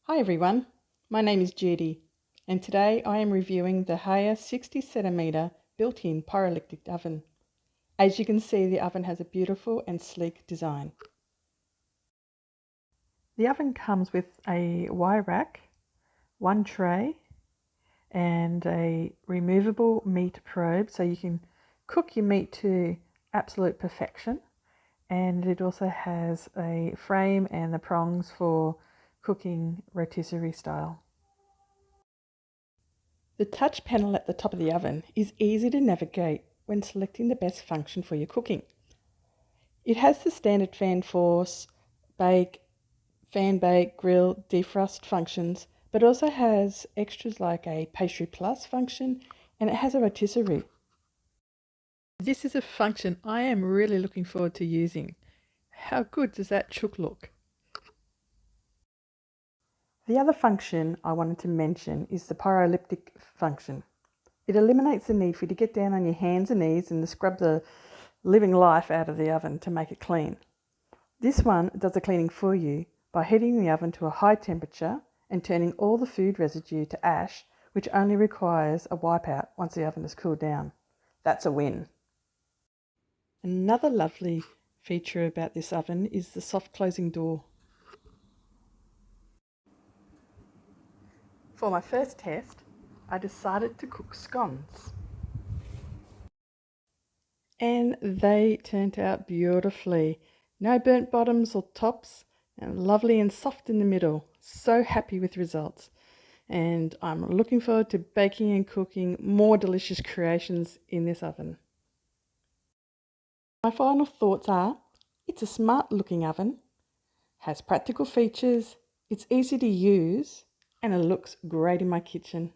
Hi everyone, my name is Judy and today I am reviewing the Haier 60cm built-in pyrolytic oven. As you can see, the oven has a beautiful and sleek design. The oven comes with a wire rack, one tray and a removable meat probe so you can cook your meat to absolute perfection, and it also has a frame and the prongs for cooking rotisserie style. The touch panel at the top of the oven is easy to navigate when selecting the best function for your cooking. It has the standard fan force, bake, fan bake, grill, defrost functions, but also has extras like a pastry plus function, and it has a rotisserie. This is a function I am really looking forward to using. How good does that chook look? The other function I wanted to mention is the pyrolytic function. It eliminates the need for you to get down on your hands and knees and scrub the living life out of the oven to make it clean. This one does the cleaning for you by heating the oven to a high temperature and turning all the food residue to ash, which only requires a wipeout once the oven has cooled down. That's a win. Another lovely feature about this oven is the soft closing door. For my first test, I decided to cook scones. And they turned out beautifully. No burnt bottoms or tops, and lovely and soft in the middle. So happy with results. And I'm looking forward to baking and cooking more delicious creations in this oven. My final thoughts are, it's a smart looking oven, has practical features, it's easy to use, and it looks great in my kitchen.